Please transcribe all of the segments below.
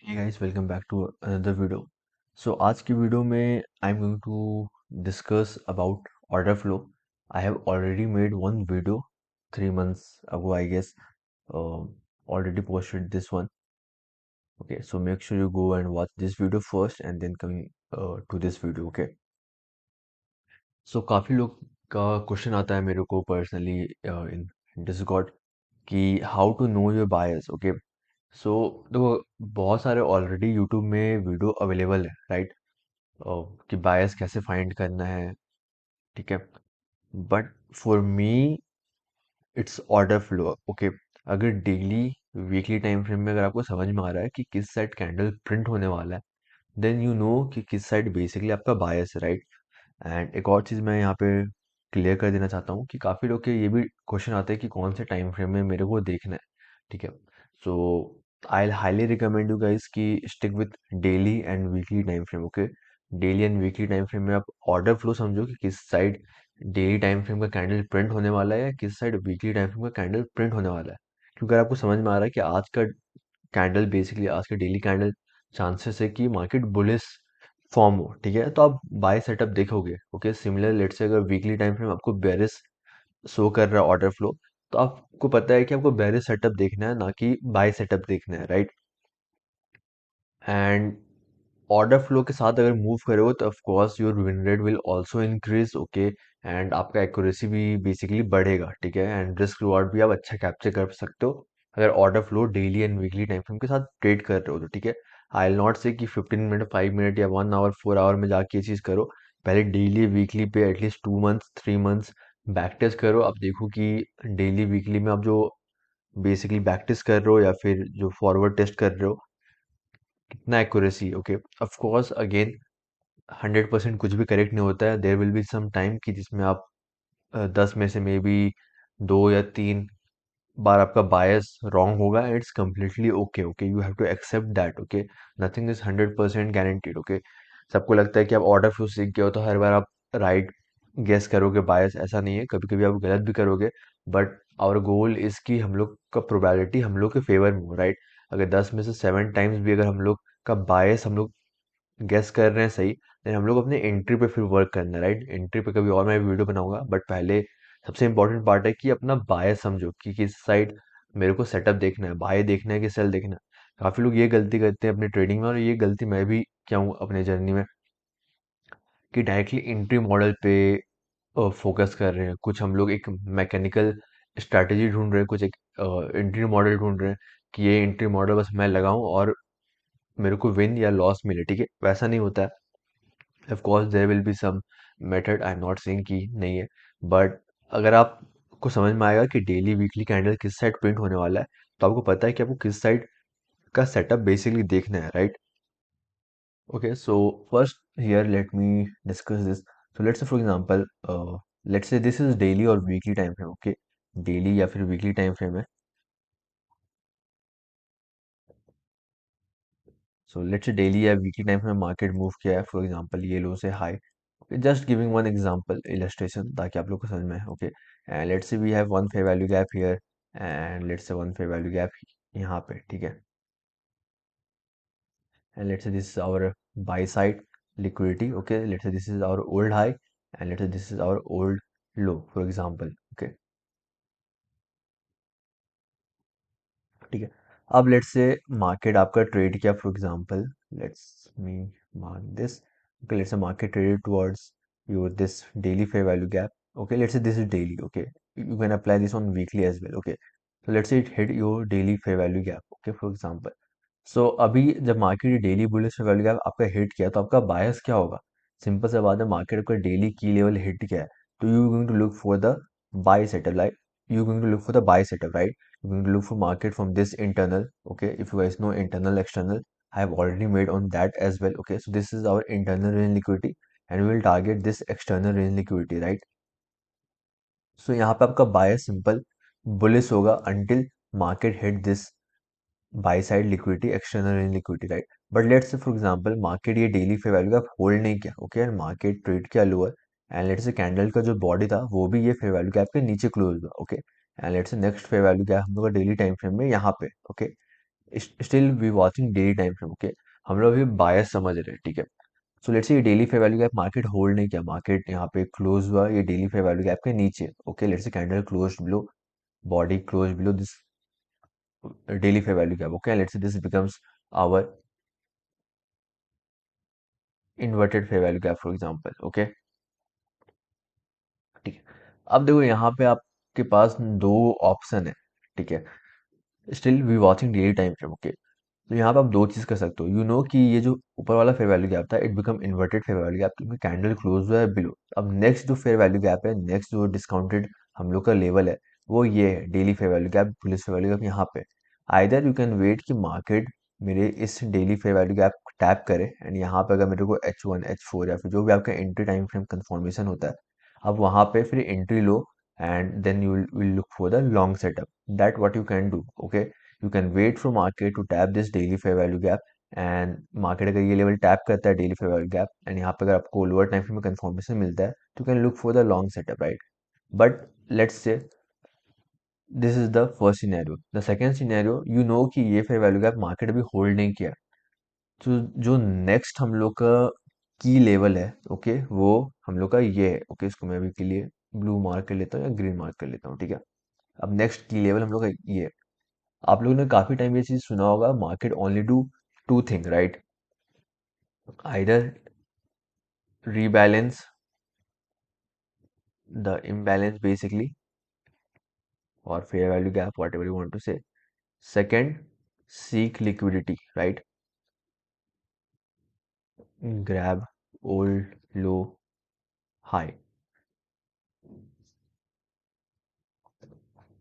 Hey guys, welcome back to another video. So आज की video में I'm going to discuss about order flow. I have already made one video 3 months ago, I guess. Already posted this one. Okay, so make sure you go and watch this video first and then come to this video. Okay. So काफ़ी लोग का question आता है मेरे को personally in Discord कि how to know your buyers. Okay, so देखो, बहुत सारे ऑलरेडी यूट्यूब में वीडियो अवेलेबल है, राइट? कि बायस कैसे फाइंड करना है, ठीक है? But for me it's order flow. Okay, अगर डेली वीकली टाइम फ्रेम में अगर आपको समझ में आ रहा है कि किस साइड कैंडल प्रिंट होने वाला है, देन यू नो कि किस साइड बेसिकली आपका बायस है, राइट? एंड एक और चीज़ मैं यहाँ पे क्लियर कर देना चाहता हूँ कि काफ़ी लोग के ये भी क्वेश्चन आते हैं कि कौन से टाइम फ्रेम में मेरे को देखना है, ठीक है? So I highly recommend you guys कि stick with daily and weekly time frame. Okay, daily and weekly time frame में आप ऑर्डर फ्लो समझो कि किस साइड डेली टाइम फ्रेम का कैंडल प्रिंट होने वाला है या किस साइड वीकली टाइम फ्रेम का कैंडल प्रिंट होने वाला है. क्योंकि अगर आपको समझ में आ रहा है कि आज का कैंडल बेसिकली आज का डेली कैंडल चांसेस है कि मार्केट बुलिश फॉर्म हो, ठीक है, तो आप बाय सेटअप देखोगे. ओके, सिमिलर लेट से अगर वीकली टाइम फ्रेम आपको बेरिश शो कर रहा है ऑर्डर फ्लो, तो आपको पता है कि आपको बेरिश सेटअप देखना है, ना कि बाय सेटअप देखना है, राइट? एंड ऑर्डर फ्लो के साथ अगर मूव करोगे तो of course your win rate will also increase. Okay, and आपका एक्यूरेसी भी बेसिकली बढ़ेगा, ठीक है, एंड रिस्क रिवॉर्ड भी आप अच्छा कैप्चर कर सकते हो अगर order flow daily and weekly time frame के साथ ट्रेड कर रहे हो तो, ठीक है? आई विल नॉट से कि 15 मिनट 5 मिनट या 1 आवर 4 आवर में जाके ये चीज़ करो. पहले डेली वीकली पे at least 2 months 3 months back test करो. आप देखो कि डेली वीकली में आप जो बेसिकली बैक टेस्ट कर रहे हो या फिर जो फॉरवर्ड टेस्ट कर रहे हो, कितना accuracy. Okay, of course again 100% कुछ भी करेक्ट नहीं होता है. There will be some time कि जिसमें आप 10 में से मे बी 2 या 3 बार आपका बायस रॉन्ग होगा. It's completely okay. Okay, you have to accept that. Okay, nothing is 100% guaranteed. Okay, सबको लगता है कि आप ऑर्डर फ्लो सीख गए हो तो हर बार आप राइट गेस करोगे बायस. ऐसा नहीं है, कभी कभी आप गलत भी करोगे. बट आवर गोल इज कि हम लोग का प्रोबेबिलिटी हम लोग के फेवर में हो, राइट? अगर 10 में से 7 टाइम्स भी अगर हम लोग का बायस हम लोग गेस कर रहे हैं सही, देन हम लोग अपने एंट्री पे फिर वर्क करना है, राइट? एंट्री पे कभी और मैं वीडियो बनाऊंगा, बट पहले सबसे इंपॉर्टेंट पार्ट है कि अपना बाय समझो कि किस साइड मेरे को सेटअप देखना है, बाय देखना है कि सेल देखना है. काफी लोग ये गलती करते हैं अपने ट्रेडिंग में, और ये गलती मैं भी क्या हूँ अपने जर्नी में, कि डायरेक्टली एंट्री मॉडल पे फोकस कर रहे हैं. कुछ हम लोग एक मैकेनिकल स्ट्रैटेजी ढूंढ रहे हैं, कुछ एक एंट्री मॉडल ढूंढ रहे हैं कि ये एंट्री मॉडल बस मैं लगाऊं और मेरे को विन या लॉस मिले, ठीक है? वैसा नहीं होता है. Of course there will be some method, I am not saying कि नहीं है, बट अगर आपको समझ में आएगा कि डेली वीकली कैंडल किस साइड प्रिंट होने वाला है, तो आपको पता है कि आपको किस साइड का सेटअप बेसिकली देखना है, right? Okay, so first here let me discuss this. So let's say for example, let's say this is daily और weekly time frame. Okay, daily या फिर वीकली टाइम फ्रेम है. सो लेट्स से डेली या weekly time frame market move किया है, for example ये low से high. Just giving one example illustration ताकि आप लोग को समझ में आए. Okay, and let's say we have one fair value gap here, and let's say one fair value gap यहाँ पे, ठीक है? And let's say this is our buy side liquidity. Okay, let's say this is our old high, and let's say this is our old low, for example. Okay, ठीक है. अब let's say market आपका trade किया, for example let's me mark this. Okay, let's say market traded towards your this daily fair value gap. Okay, let's say this is daily. Okay, you can apply this on weekly as well. Okay, so let's say it hit your daily fair value gap. Okay, for example, so अभी जब market daily bullish fair value gap आपका hit किया तो आपका बायस क्या होगा? Simple सा बात है, मार्केट का डेली की लेवल हिट किया है तो you going to look for the buy setup, like you going to look for the buy setup, right? You going to look for market from this internal. Okay, if you guys know internal external, I have already made on that as well. Okay, so this is our internal range liquidity and we will target this external range liquidity, right? सो यहाँ पे आपका बायस simple bullish होगा until market hit this by side liquidity, external range liquidity, right? But let's say for example market ये daily fair value का hold नहीं किया. Okay, and market trade किया lower, and let's से कैंडल का जो body था वो भी ये फेयर वैल्यू गैप के नीचे क्लोज हुआ. Okay, and let's say next fair value gap हम लोग का डेली टाइम फ्रेम में यहाँ पे. Okay, still we watching daily time frame, okay. हम लोग अभी बायस समझ रहे हैं, ठीक है। सो लेट्स से ये daily fair value gap market hold नहीं किया, मार्केट यहाँ पे क्लोज हुआ ये डेली फेयर वैल्यू गैप के नीचे, ओके। लेट्स से candle close below, body close below this daily fair value gap, okay, let's say this becomes our inverted fair value gap for example, okay। ठीक है, अब देखो यहाँ पे आपके पास दो ऑप्शन है, ठीक है। Still we watching daily time frame, okay. तो यहाँ पे आप दो चीज कर सकते हो, यू नो कि ये जो ऊपर वाला फेयर वैल्यू गैप था it become inverted fair value gap क्योंकि कैंडल क्लोज हुआ है बिलो। अब नेक्स्ट जो फेयर वैल्यू गैप है, नेक्स्ट जो डिस्काउंटेड हम लोग का लेवल है, वो ये है daily fair value gap, police fair value gap यहाँ पे। आइदर यू कैन वेट कि मार्केट मेरे इस daily fair value gap tap करे एंड यहाँ पे अगर मेरे को H1 H4 या फिर जो भी आपका एंट्री टाइम फ्रेम कंफर्मेशन होता है, अब वहाँ पे फिर एंट्री लो and then you will look for the long setup. That what you can do, okay. you can wait for market to tap this daily fair value gap and market अगर ये level tap करता है daily fair value gap and यहाँ पे अगर आपको lower time frame में confirmation मिलता है तो can look for the long setup, right. But let's say this is the first scenario. The second scenario, you know कि ये फेयर वैल्यू गैप मार्केट अभी होल्ड नहीं किया, तो जो नेक्स्ट हम लोग का की लेवल है, ओके, वो हम लोग का ये है, ओके। इसको मैं अभी के लिए ब्लू मार्क कर लेता हूँ या ग्रीन मार्क कर लेता हूँ, ठीक है। अब नेक्स्ट की लेवल हम लोग का ये है। आप लोगों ने काफी टाइम ये चीज सुना होगा, market only do two thing, right. Either rebalance the imbalance basically, or fair value gap, whatever you want to say. Second, seek liquidity, right? Grab old low high,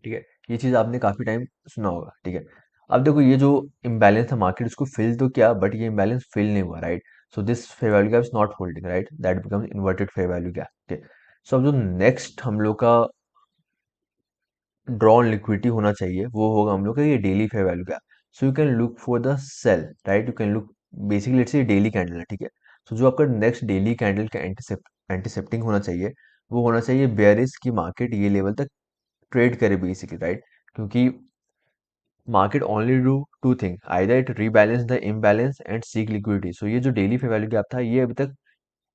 ठीक है। ये चीज आपने काफी टाइम सुना होगा, ठीक है। अब देखो ये जो इम्बैलेंस था मार्केट उसको फिल तो किया बट ये इम्बैलेंस फिल नहीं हुआ, right. So this fair value gap is not holding, right, that becomes inverted fair value gap, ठीक। सो अब जो नेक्स्ट हम लोग का ड्रॉन लिक्विडिटी होना चाहिए वो होगा हम लोग का ये daily fair value gap. So you can look for the sell, right, you can look basically it's ये डेली कैंडल है, ठीक है। सो जो आपका नेक्स्ट डेली कैंडल का एंटीसेप्टिंग होना चाहिए वो होना चाहिए बेयरिश की मार्केट ये लेवल तक ट्रेड करे बेसिकली, राइट। क्योंकि market only do two thing, either it rebalance the imbalance and seek liquidity. So ये जो डेली फेयर वैल्यू गैप था ये अभी तक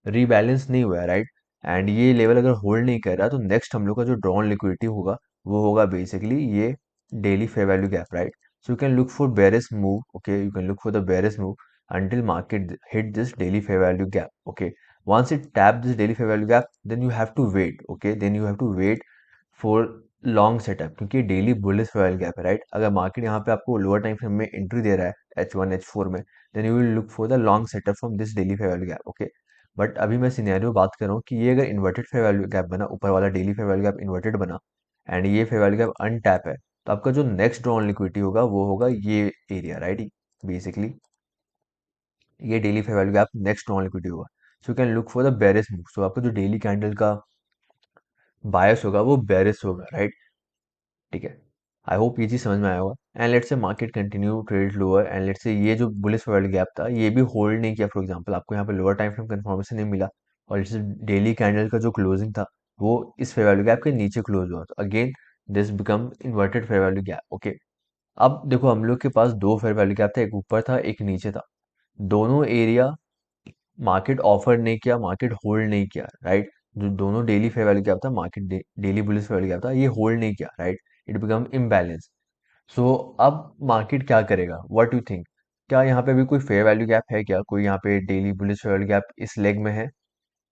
रीबैलेंस नहीं हुआ है, राइट। एंड ये लेवल अगर होल्ड नहीं कर रहा तो नेक्स्ट हम लोग का जो ड्रॉन लिक्विडिटी होगा वो होगा बेसिकली ये daily fair value gap, right. So you can look for bearish move, okay, you can look for the bearish move until market hit this daily fair value gap, okay। once it tap this daily fair value gap then you have to wait, okay, then you have to wait for long setup क्योंकि daily bullish fair value gap है, right. अगर market यहाँ पे आपको lower time frame में entry दे रहा है H1 H4 में, then you will look for the long setup from this daily fair value gap, okay. But अभी मैं सिनेरियो बात कर रहा हूँ कि ये अगर इन्वर्टेड फेयर वैल्यू गैप बना, ऊपर वाला daily fair value gap inverted बना एंड ये फेयर वैल्यू गैप अनटैप है, तो आपका जो नेक्स्ट ड्रॉन लिक्विडिटी होगा वो होगा ये एरिया, राइट। बेसिकली ये daily fair value gap next drawn liquidity होगा। So you can look for the bearish move, so आपका जो डेली कैंडल का बायस होगा वो बेरिश होगा, राइट, ठीक है। आई होप ये चीज समझ में आया होगा। And let's say market continue trade lower and let's से ये जो बुलिश वाली गैप था ये भी होल्ड नहीं किया, फॉर एग्जांपल आपको यहाँ पे लोअर टाइम फ्रेम कंफर्मेशन नहीं मिला और लेट्स से डेली कैंडल का जो क्लोजिंग था वो इस फेयर वैल्यू गैप के नीचे क्लोज हुआ, तो again this become inverted fair value gap, okay. अब देखो हम लोग के पास दो फेयर वैल्यू गैप था, एक ऊपर था एक नीचे था। दोनों एरिया मार्केट ऑफर नहीं किया, मार्केट होल्ड नहीं किया, राइट। जो दोनों डेली फेयर वैल्यू गैप था, market daily bullish fair value gap था, ये होल्ड नहीं किया, right. It become imbalance. So अब मार्केट क्या करेगा, व्हाट यू थिंक, क्या यहाँ पे भी कोई फेयर वैल्यू गैप है, क्या कोई यहाँ पे daily bullish fair value gap इस लेग में है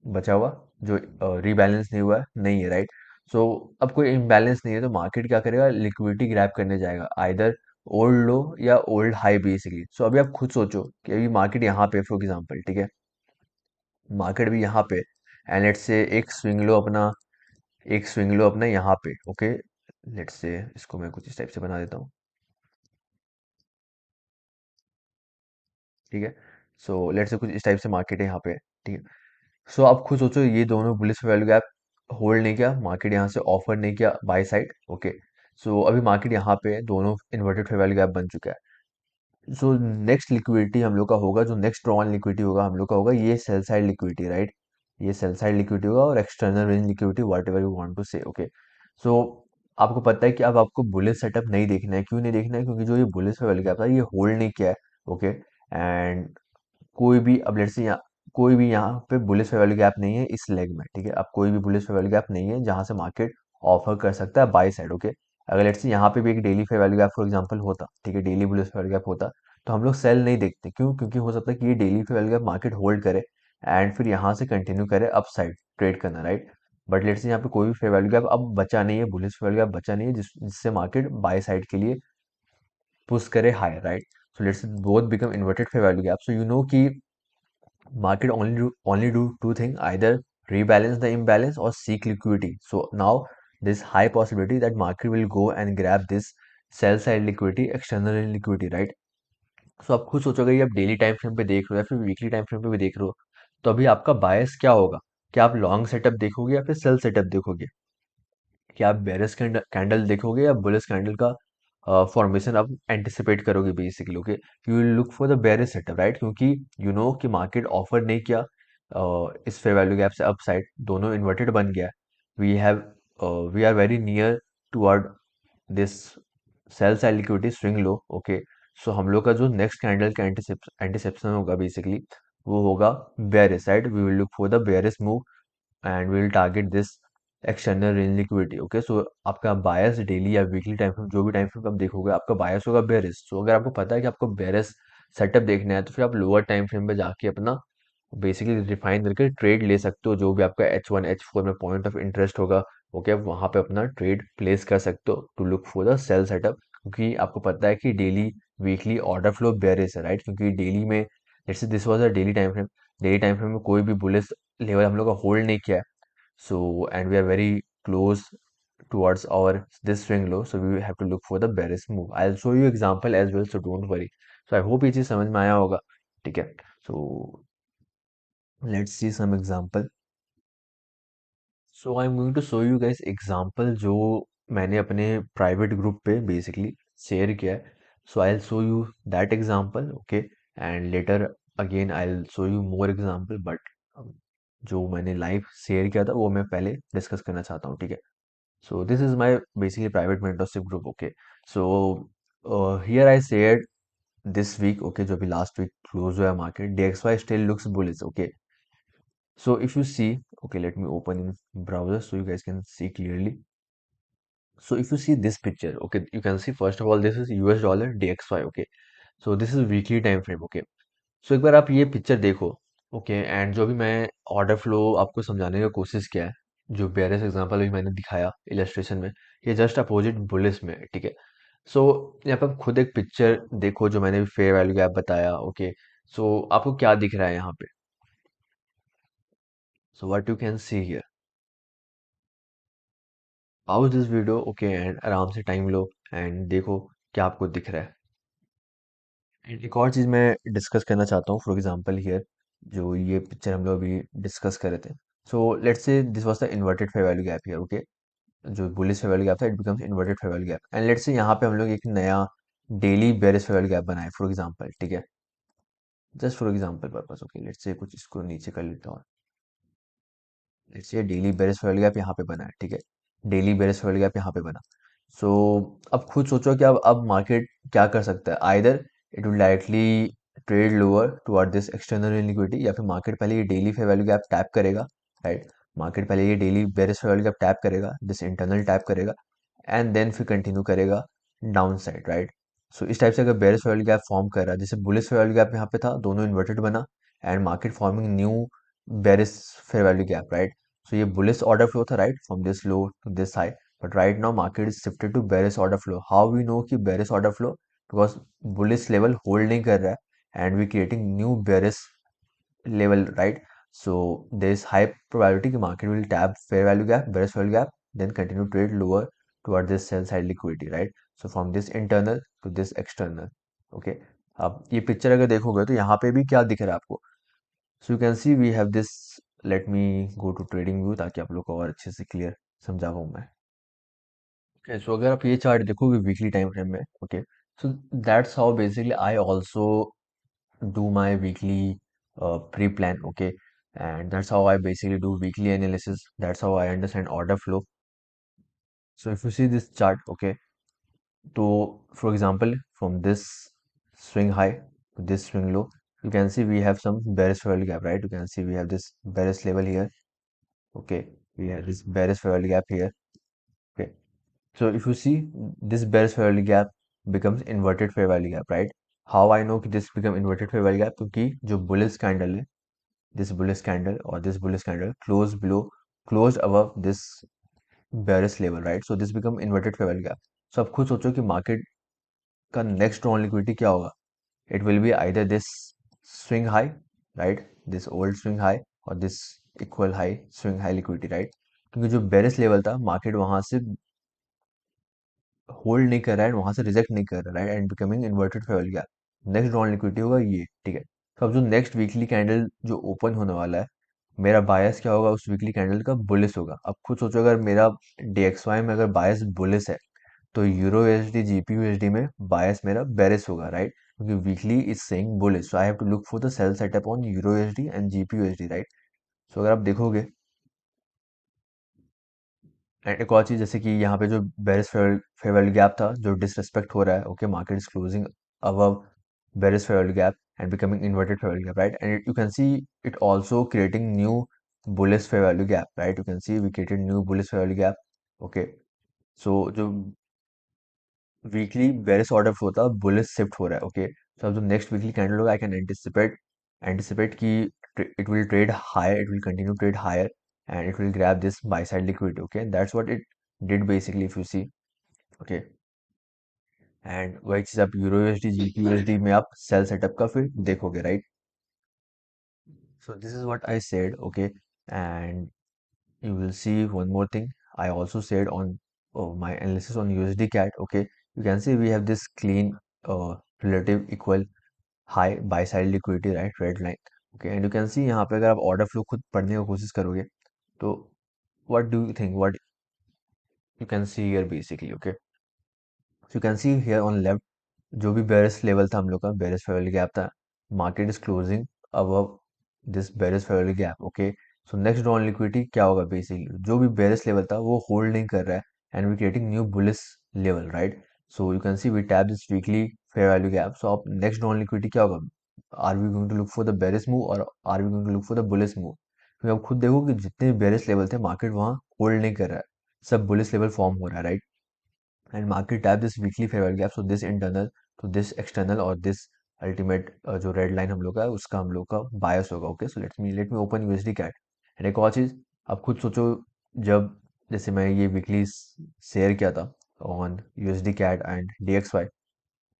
बचा हुआ जो रीबैलेंस नहीं हुआ है, नहीं है, राइट। सो अब कोई इम्बैलेंस नहीं है तो मार्केट क्या करेगा, लिक्विडिटी ग्रैब करने जाएगा आइदर ओल्ड लो या ओल्ड हाई बेसिकली। सो अभी आप खुद सोचो कि अभी मार्केट यहाँ पे फॉर एग्जाम्पल, ठीक है, मार्केट भी यहाँ पे एंड लेट्स से एक स्विंग लो अपना यहाँ पे, ओके। लेट्स से इसको मैं कुछ इस टाइप से बना देता हूँ, ठीक है। सो लेट्स से कुछ इस टाइप से मार्केट है यहाँ पे, ठीक है। सो आप खुद सोचो ये दोनों बुलिश वैल्यू गैप होल्ड नहीं किया, मार्केट यहाँ से ऑफर नहीं किया बाय साइड, ओके। सो अभी मार्केट यहाँ पे दोनों इन्वर्टेड फेयर वैल्यू गैप बन चुका है। सो नेक्स्ट लिक्विडिटी हम लोग का होगा, जो नेक्स्ट ड्रॉन लिक्विडिटी होगा हम लोग का होगा ये सेल साइड लिक्विडिटी, राइट। ये सेल साइड लिक्विडिटी होगा और external range liquidity whatever you want to say, okay. So आपको पता है कि अब आपको बुलिश सेटअप नहीं देखना है, क्यों नहीं देखना है, क्योंकि जो ये बुलिश पे वाली गैप था ये होल्ड नहीं किया है। ओके, एंड कोई भी अब लेट्स से यहाँ कोई भी यहाँ पे बुलिश फेयर वैल्यू गैप नहीं है इस लेग में, ठीक है। अब कोई भी बुलिश फेयर वैल्यू गैप नहीं है जहां से मार्केट ऑफर कर सकता है बाय साइड। ओके, अगर लेट्स से यहाँ पे भी एक daily fair value gap for example होता, ठीक है, daily bullish fair value gap होता, तो हम लोग सेल नहीं देखते। क्यों? क्योंकि हो सकता है कि ये daily fair value gap market hold करे एंड फिर यहाँ से कंटिन्यू करे अप साइड ट्रेड करना, राइट। बट लेट्स से यहाँ पे कोई भी फेयर वैल्यू गैप अब बचा नहीं है, बुलिश फेयर वैल्यू गैप बचा नहीं है जिससे मार्केट बाय साइड के लिए पुश करे higher, right. So let's both become inverted fair value gap, so you know कि market only do two things, either rebalance the imbalance or seek liquidity. So now there's high possibility that market will go and grab this sell side liquidity, external liquidity, right? So आप खुद सोचोगे, ये आप daily time frame पे देख रहे हो या फिर वीकली टाइम फ्रेम पे भी देख रहे हो, तो अभी आपका बायस क्या होगा? क्या आप लॉन्ग सेटअप देखोगे या फिर सेल सेटअप देखोगे? कि आप बेरिश कैंडल देखोगे या बुलिश कैंडल का फॉर्मेशन आप एंटिसिपेट करोगे basically. Okay, you will look for the bearish setup, right, क्योंकि यू नो कि मार्केट ऑफर नहीं किया इस फेयर वैल्यू गैप से अपसाइड, दोनों इन्वर्टेड बन गया। We have we are very near toward this sell side liquidity swing low. Okay, so हम लोग का जो नेक्स्ट कैंडल का एंटिसेप्शन होगा बेसिकली वो होगा bearish, right. We will look for the bearish move and we will target this external range liquidity. Okay, so आपका bias daily या वीकली टाइम फ्रेम, जो भी टाइम फ्रेम आप देखोगे, आपका बायस होगा बेरिश। सो अगर आपको पता है कि आपको बेरिश सेटअप देखना है तो फिर आप लोअर टाइम फ्रेम पे जाके अपना बेसिकली रिफाइन करके ट्रेड ले सकते हो, जो भी आपका H1 H4 में पॉइंट ऑफ इंटरेस्ट होगा। ओके, आप वहां पे अपना ट्रेड प्लेस कर सकते हो to look for the sell setup, क्योंकि आपको पता है कि daily weekly order flow bearish है, राइट। क्योंकि डेली में जैसे this was a daily time frame में कोई भी बुलिश लेवल हम लोग का होल्ड नहीं किया है। So, and we are very close towards our this swing low, so we have to look for the bearish move. I'll show you example as well, so don't worry. So I hope ये चीज समझ में आया होगा, ठीक है। So let's see some example. So I'm going to show you guys example जो मैंने अपने private group पे basically share किया है. So I'll show you that example, okay, and later again I'll show you more example, but जो मैंने live share किया था वो मैं पहले डिस्कस करना चाहता हूँ, ठीक है। So this is my basically private mentorship group. Okay. So here I shared this week. Okay, जो भी last week close हुआ market, DXY still looks bullish. Okay. So if you see, okay, let me open in browser so you guys can see clearly. So if you see this picture, okay, you can see first of all this is US dollar DXY. Okay. So this is weekly time frame. Okay. सो एक बार आप ये picture देखो, okay, and जो भी मैं order flow आपको समझाने का कोशिश किया है, जो बेयरस एग्जांपल भी मैंने दिखाया इलस्ट्रेशन में, ये जस्ट अपोजिट बुलिस में है, ठीक है। सो यहाँ पे आप खुद एक पिक्चर देखो जो मैंने फेयर वैल्यू गैप बताया। ओके, सो आपको क्या दिख रहा है यहाँ पे? So what you can see here, pause this video, okay, and आराम से टाइम लो एंड देखो क्या आपको दिख रहा है। एंड एक और चीज़ मैं डिस्कस करना चाहता हूँ, फॉर एग्जांपल हियर जो ये पिक्चर हम लोग अभी डिस्कस कर रहे थे। सो let's say this was the inverted fair value gap here. Okay, जो बुलिश फेयर वैल्यू गैप था it becomes inverted fair value gap, and let's से यहाँ पे हम लोग एक नया daily bearish fair value gap बनाए फॉर एग्जांपल, ठीक है, just for example purpose. Okay, let's से कुछ इसको नीचे कर लेता हूँ। Let's say daily bearish fair value gap यहाँ पे बना है, ठीक है, daily bearish fair value gap यहाँ पे बना। सो अब खुद सोचो कि अब मार्केट क्या कर सकता है, either it will directly trade lower toward this external liquidity, या फिर मार्केट पहले ये daily fair value gap tap करेगा, राइट। मार्केट पहले ये daily bearish fair value gap tap करेगा, दिस इंटरनल टैप करेगा, एंड देन फिर कंटिन्यू करेगा डाउन साइड, राइट। सो इस टाइप से अगर bearish fair value gap form कर रहा है, जैसे बुलिश फेयर वैल्यू गैप यहाँ पे था, दोनों इन्वर्टेड बना and market forming new bearish fair value gap, right. So ये bullish order flow था, right, from this low to this high, but right now market is shifted to bearish order flow. How we know कि bearish order flow? Because bullish level hold नहीं कर रहा है and we creating new bearish level, right? So there is high probability कि market will tap fair value gap, bearish value gap, then continue trade lower toward this sell side liquidity, right? So from this internal to this external, okay. अब ये picture अगर देखोगे तो यहाँ पे भी क्या दिख रहा है आपको? So you can see we have this. Let me go to trading view ताकि आप लोग को और अच्छे से क्लियर समझा पाऊँ मैं। Okay, so अगर आप ये चार्ट देखोगे वीकली टाइम फ्रेम में, okay, so that's how basically I also do my weekly pre-plan. Okay, and that's how I basically do weekly analysis. That's how I understand order flow. So if you see this chart, okay, so for example, from this swing high to this swing low, you can see we have some bearish fair gap, right? You can see we have this bearish level here. Okay, we have this bearish fair gap here. Okay, so if you see this bearish fair value gap becomes inverted fair value gap, right? How I know कि this become inverted fair value gap? क्योंकि जो bullish candle है, this bullish candle or this bullish candle closed below, closed above this bearish level, right? So this become inverted fair value gap. So आप खुद सोचो कि market का next on liquidity क्या होगा? It will be either this swing high, right? This old swing high or this equal high swing high liquidity, right? क्योंकि जो bearish level था मार्केट वहां से होल्ड नहीं कर रहा है, वहां से रिजेक्ट नहीं कर रहा है and becoming inverted fair value gap. Next draw on liquidity होगा ये, ठीक है। तो अब जो नेक्स्ट वीकली कैंडल जो ओपन होने वाला है, मेरा बायस क्या होगा उस वीकली कैंडल का? बुलिस होगा। अब खुद सोचो अगर मेरा DXY में अगर बायस बुलिस है तो यूरो USD GBP USD में बायस मेरा बेरिस होगा, राइट? क्योंकि weekly is saying bullish, so I have to look for the sell setup on euro USD and GBP USD, right? So अगर आप देखोगे, एंड एक और चीज जैसे कि यहाँ पे जो बेरिस फेयर गैप था जो डिसरेस्पेक्ट हो रहा है, okay, market is closing above bearish fair gap and becoming inverted fair gap, right? And you can see it also creating new bullish fair value gap, right? You can see we created new bullish fair value gap, okay. So जो weekly bearish order flow था bullish shift हो रहा है, okay. सो अब जो next weekly candle होगा I can anticipate कि it will trade higher, it will continue to trade higher, and it will grab this buy side liquidity, okay? That's what it did basically, if you see, okay। And वही चीज आप euro USD GP USD में आप cell setup का फिर देखोगे, right? So this is what I said, okay. And you will see one more thing I also said on my analysis on USD CAD, okay? You can see we have this clean relative equal high buy side liquidity, right? Red line, okay? And you can see यहाँ पे अगर आप order flow खुद पढ़ने की कोशिश करोगे तो what do you think, what you can see here basically, okay? So you can see here on left जो भी बेरिस लेवल था हम लोग का, बेरिस फेवरल गैप था, market is closing above this bearish fair value gap, okay. So next on liquidity क्या होगा? Basically जो भी बेरिस लेवल था वो होल्ड नहीं कर रहा है and we creating new bullish level, right? So you can see we tap this weekly fair value gap. So अब नेक्स्ट ऑन लिक्विडिटी क्या होगा? Are we going to look for the bearish move और are we going to look for the bullish move? क्योंकि आप खुद देखो कि जितने भी बेरिस लेवल थे मार्केट वहाँ होल्ड नहीं कर रहा है, सब बुलिस लेवल फॉर्म हो रहा है, right? And market tap this weekly fair value gap, so this internal to this external or this ultimate जो रेड लाइन हम लोग का है उसका हम लोग का बायस होगा, okay. So let me open USD CAD. And एक और चीज आप खुद सोचो, जब जैसे मैं ये वीकली शेयर किया था on USD CAD and DXY,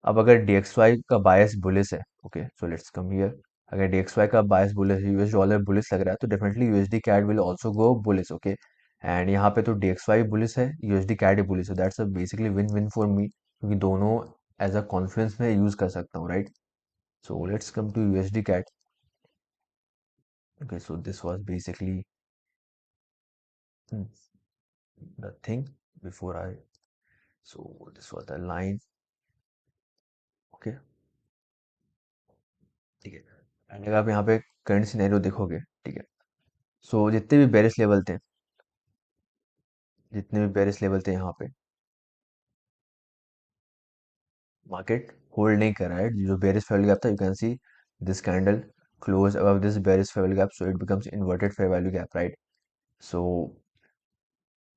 अब अगर DXY का बायस बुलिस है, okay, so let's come here. अगर DXY का बायस बुलिस है, यूएस डॉलर बुलिस लग रहा है, तो definitely USD CAD will also go bullish, okay. And यहाँ पे तो DXY बुलिस है, USD कैड ही बुलिस है, that's a basically win win for me, क्योंकि दोनों एज अ कॉन्फ्लुएंस में यूज कर सकता हूँ, right? So let's come to USD CAD, okay. So this was basically the thing before I, so this was the line, okay, ठीक है। And अगर आप यहाँ पे करंट सिनेरियो देखोगे, ठीक है, सो जितने भी बेरिस लेवल थे, जितने भी बेरिस लेवल थे यहाँ पे, मार्केट होल्ड नहीं कर रहा है। जो बेरिस फेयर गैप था, you can see this candle close above this berries fair gap, so it becomes inverted fair value gap, right? So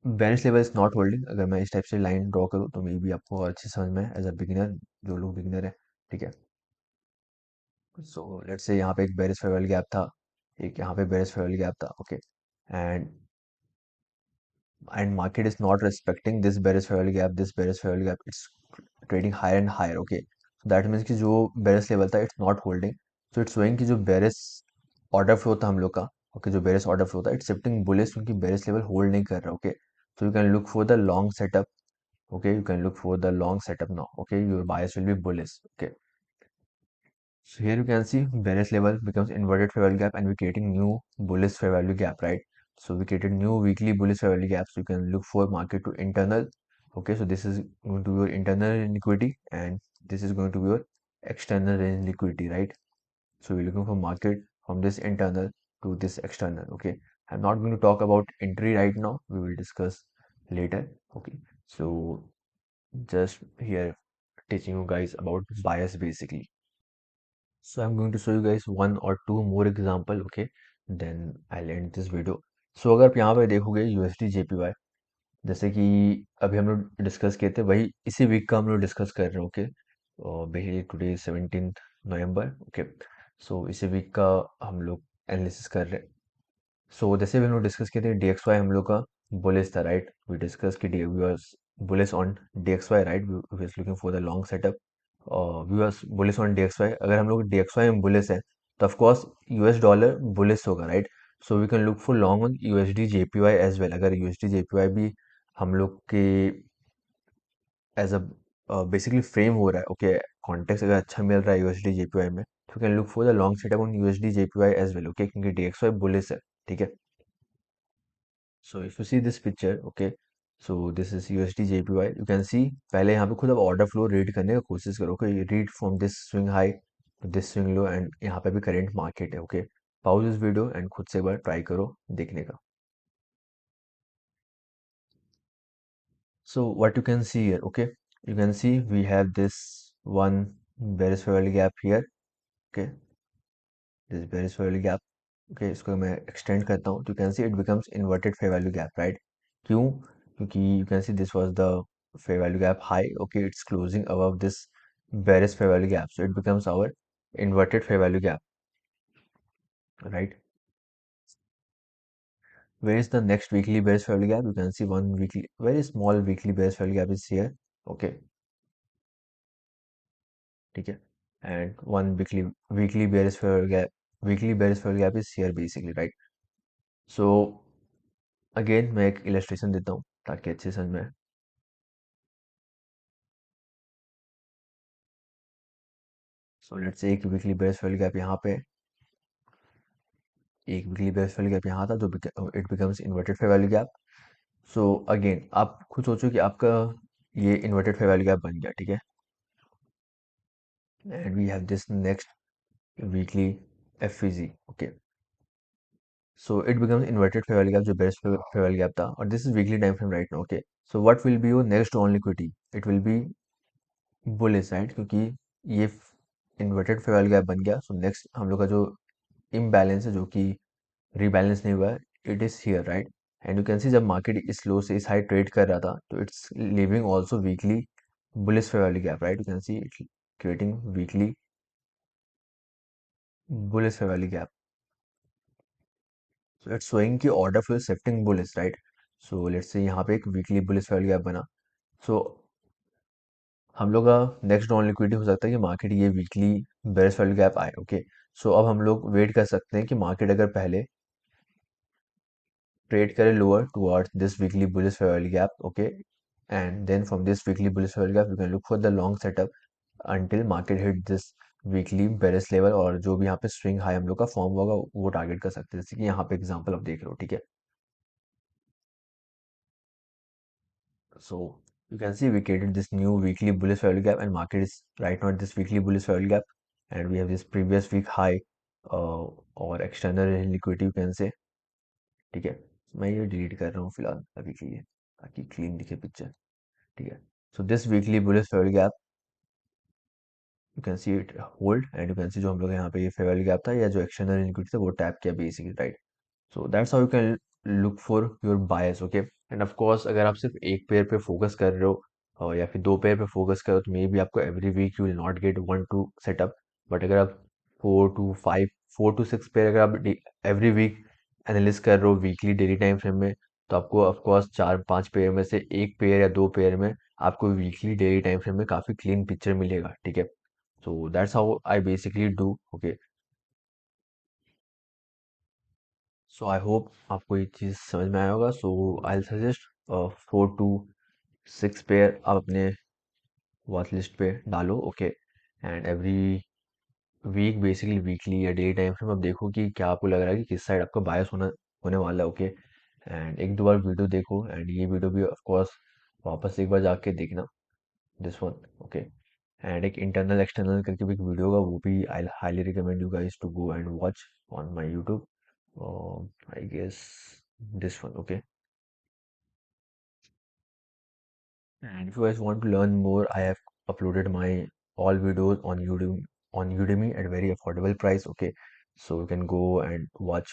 berries level is not holding. अगर मैं इस टाइप से लाइन ड्रॉ करूँ तो maybe आपको और अच्छी समझ में एज अ बिगिनर, जो लोग बिगिनर है, ठीक है। सो लेट्स से यहाँ पे एक बेरिस फेयर वैल्यू गैप था, एक यहाँ पे बेरिस फेयर वैल्यू गैप था, okay. And market is not respecting this bearish fair value gap, this bearish fair value gap, it's trading higher and higher, okay। so that means कि जो bearish level था it's not holding, so it's showing कि जो bearish order flow था हम लोग का, okay, जो bearish order flow था it's shifting bullish, क्योंकि bearish level hold नहीं कर रहा, okay। so you can look for the long setup, okay, you can look for the long setup now, okay, your bias will be bullish, okay। So here you can see bearish level becomes inverted fair value gap and we're creating new bullish fair value gap, right? So we created new weekly bullish fair value gap. So you can look for market to internal. Okay, so this is going to be your internal liquidity and this is going to be your external range liquidity, right? So we're looking for market from this internal to this external. Okay, I'm not going to talk about entry right now. We will discuss later. Okay, so just here teaching you guys about bias basically. So I'm going to show you guys one or two more example, okay? Then I'll end this video. So अगर आप यहाँ पे देखोगे USD JPY, जैसे कि अभी हम लोग डिस्कस किए थे, वही इसी वीक का हम लोग डिस्कस कर रहे हैं, ओके? और बेसिकली टुडे 17 नवंबर, ओके? सो इसी वीक का हम लोग एनालिसिस कर रहे हैं. सो जैसे भी हम लोग डिस्कस किए थे, DXY हम लोग का बुलिश था, राइट? वी डिस्कस कि we was bullish on DXY, right? We was looking for the long setup. We was bullish on DXY. अगर हम लोग DXY में बुलिश है तो of course US dollar bullish होगा, right? So we can look for long on USD JPY as well. अगर USD JPY भी हम लोग के एज अ बेसिकली फ्रेम हो रहा है, ओके? कॉन्टेक्स्ट अगर अच्छा मिल रहा है USD JPY में, तो can look for the long setup on USD JPY as well, okay? क्योंकि DXY बुलिश है, ठीक है? So if you see this picture, okay, so this is USD JPY. You can see पहले यहाँ पे खुद अब ऑर्डर फ्लो रीड करने का कोशिश करो, okay? Read from this swing high to this swing low, and यहाँ पे भी करंट मार्केट है, okay? Pause this video and खुद से एक बार ट्राई करो देखने का. So what you can see here, okay? You can see we have this one bearish fair gap here, okay? This bearish fair gap, okay? इसको मैं extend करता हूँ, तो you can see it becomes inverted fair value gap, right? क्यों? क्योंकि you can see this was the fair value gap high, okay? It's closing above this bearish fair value gap, so it becomes our inverted fair value gap, right? Where is the next weekly bearish fair value gap? You can see one weekly, very small weekly bearish fair value gap is here, okay? ठीक है, and one weekly berries fair gap is here basically, right? So again मैं एक illustration देता हूँ ताकि अच्छे समझ में आए. सो लेट्स से एक वीकली बेरिस फेयर गैप यहाँ पे, एक वीकली बेरिस फेयर गैप यहाँ था, जो it becomes inverted fair value gap. So again आप खुद सोचो कि आपका ये इन्वर्टेड फेयर वैल्यू गैप बन गया, ठीक है? And we have this next weekly FVG, okay? So it becomes inverted fair value gap जो best fair value gap था, और this is weekly time frame right now, okay? So what will be your next on liquidity? It will be bullish, right? क्योंकि ये inverted fair value gap बन गया. So next हम लोग का जो imbalance है, जो कि rebalance नहीं हुआ है, it is here, right? And you can see जब market इस low से इस high trade कर रहा था, तो it's leaving also weekly bullish fair value gap, right? You can see it creating weekly bullish fair value gap. So it's showing कि order flow is shifting bullish, right? So let's say यहाँ पे एक weekly bullish fair value gap बना. सो हम लोग का next on liquidity हो सकता है कि मार्केट ये वीकली बेरिश वैल्यू गैप आए, ओके? सो अब हम लोग वेट कर सकते हैं कि मार्केट अगर पहले ट्रेड करे lower towards this weekly bullish value gap, okay? And then from this weekly bullish value gap you can look for the long setup until market hit this weekly bearish level, और जो भी यहाँ पे swing high हम लोग का form होगा वो टारगेट कर सकते हैं, जैसे कि यहाँ पे एग्जांपल आप देख रहे हो, ठीक है? So you can see we created this new weekly bullish value gap, and market is right now at this weekly bullish value gap, and we have this previous week high or external liquidity you can say. ठीक है, मैं ये delete कर रहा हूँ फिलहाल अभी के लिए ताकि क्लीन दिखे पिक्चर, ठीक है? So this weekly bullish fair gap you can see it hold, and you can सी जो हम लोग यहाँ पे ये फेयर वैल्यू गैप था या जो एक्सटर्नल लिक्विडिटी था वो टैप किया basically, right? So that's how you can look for your bias, okay? End of course अगर आप सिर्फ एक पेयर पे फोकस कर रहे हो या फिर दो पेयर पे फोकस कर रहे हो, तो मे बी आपको every week you will not get one two setup. But अगर आप 4 to 5, 4 to 6 पेयर अगर आप एवरी वीक एनालिस कर रहे हो वीकली डेली टाइम फ्रेम में, तो आपको ऑफ कोर्स 4-5 पेयर में से एक पेयर या दो पेयर में आपको वीकली डेली टाइम फ्रेम में काफ़ी क्लीन पिक्चर मिलेगा, ठीक है? So that's how I basically do, okay? So I hope आपको ये चीज़ समझ में आया होगा. So I suggest 4 to 6 pair आप अपने वॉच लिस्ट पे डालो, okay? And every week basically weekly या डेली टाइम फ्रेम आप देखो कि क्या आपको लग रहा है कि किस साइड आपका बायस होने वाला है, ओके? एंड एक दो बार वीडियो देखो, एंड ये वीडियो भी ऑफ कोर्स वापस एक बार जाके देखना, दिस वन, ओके? एंड एक इंटरनल एक्सटर्नल करके भी एक वीडियो होगा, वो भी I highly recommend you guys to go and watch on my YouTube, I guess this one, okay? And if you guys want to learn more, I have uploaded my all videos on Udemy at very affordable price. Okay, so you can go and watch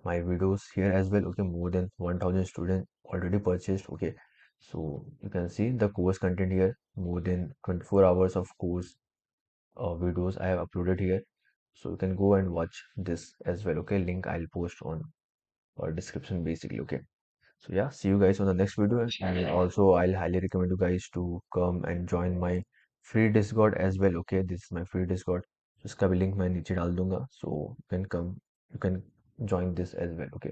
my videos here as well. Okay, more than 1000 students already purchased. Okay, so you can see the course content here, more than 24 hours of course videos I have uploaded here. So you can go and watch this as well. Okay, link I'll post on our description basically. Okay, so yeah, see you guys on the next video. And also I'll highly recommend you guys to come and join my free Discord as well. Okay, this is my free Discord, so इसका भी link मैं नीचे डाल दूंगा, so you can come, you can join this as well. Okay,